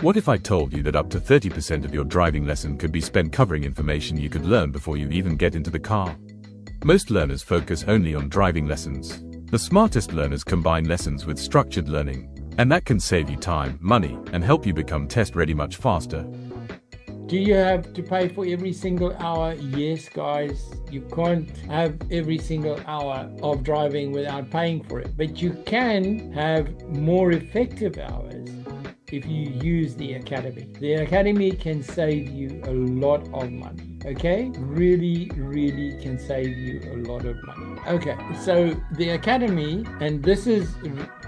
What if I told you that up to 30% of your driving lesson could be spent covering information you could learn before you even get into the car? Most learners focus only on driving lessons. The smartest learners combine lessons with structured learning, and that can save you time, money, and help you become test-ready much faster. Do you have to pay for every single hour? Yes, guys. You can't have every single hour of driving without paying for it. But you can have more effective hours if you use the Academy. The Academy can save you a lot of money, okay? Really, really can save you a lot of money. Okay, so the Academy, and this is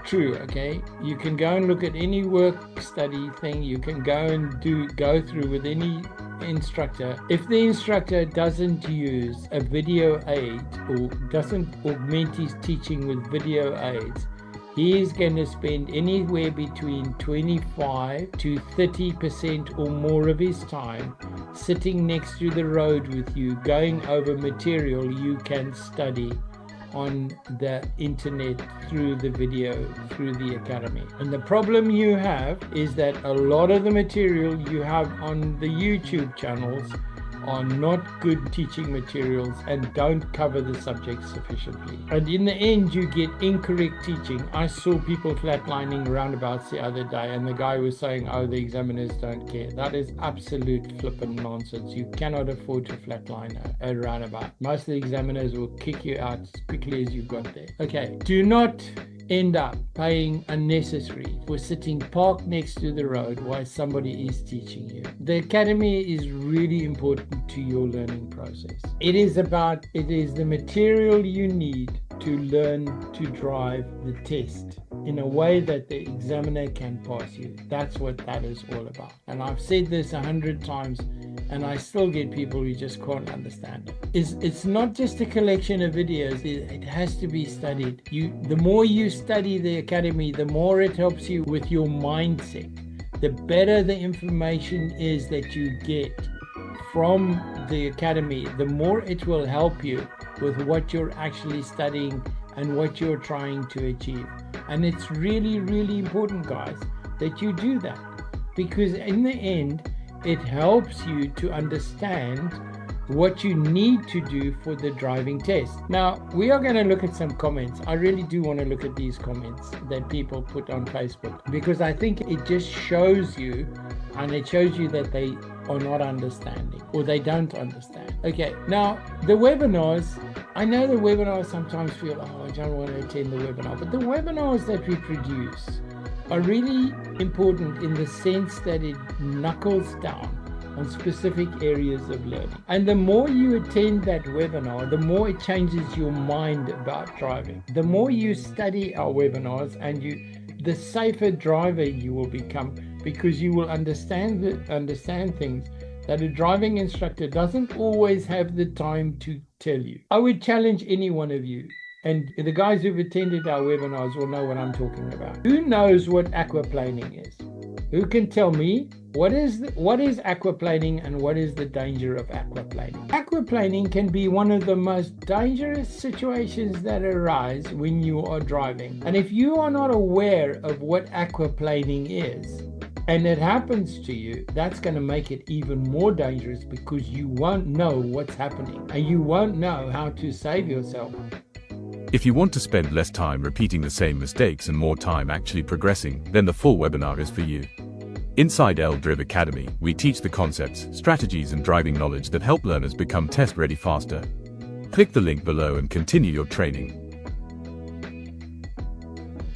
true, okay? You can go and look at any work study thing. You can go through with any instructor. If the instructor doesn't use a video aid or doesn't augment his teaching with video aids, he is going to spend anywhere between 25 to 30% or more of his time sitting next to the road with you, going over material you can study on the internet through the video, through the Academy. And the problem you have is that a lot of the material you have on the YouTube channels are not good teaching materials and don't cover the subject sufficiently. And in the end, you get incorrect teaching. I saw people flatlining roundabouts the other day, and the guy was saying, oh, the examiners don't care. That is absolute flippant nonsense. You cannot afford to flatline a roundabout. Most of the examiners will kick you out as quickly as you got there. Okay, do not end up paying unnecessary for sitting parked next to the road while somebody is teaching you. The Academy is really important to your learning process. It is the material you need to learn to drive the test in a way that the examiner can pass you. That's what that is all about. And I've said this 100 times, and I still get people who just can't understand it. It's not just a collection of videos. It has to be studied. The more you study the Academy, the more it helps you with your mindset. The better the information is that you get from the Academy, the more it will help you with what you're actually studying and what you're trying to achieve. And it's really, really important, guys, that you do that, because in the end, it helps you to understand what you need to do for the driving test. Now, we are going to look at some comments. I really do want to look at these comments that people put on Facebook, because I think it just shows you, and it shows you that they are not understanding, or they don't understand. Okay, now the webinars, I know the webinars sometimes feel, oh, I don't want to attend the webinar, but the webinars that we produce are really important in the sense that it knuckles down on specific areas of learning. And the more you attend that webinar, the more it changes your mind about driving. The more you study our webinars, and the safer driver you will become, because you will understand things that a driving instructor doesn't always have the time to tell you. I would challenge any one of you, and the guys who've attended our webinars will know what I'm talking about. Who knows what aquaplaning is? Who can tell me what is aquaplaning and what is the danger of aquaplaning? Aquaplaning can be one of the most dangerous situations that arise when you are driving. And if you are not aware of what aquaplaning is, and it happens to you, that's going to make it even more dangerous, because you won't know what's happening and you won't know how to save yourself. If you want to spend less time repeating the same mistakes and more time actually progressing, then the full webinar is for you. Inside LDriv Academy, we teach the concepts, strategies, and driving knowledge that help learners become test-ready faster. Click the link below and continue your training.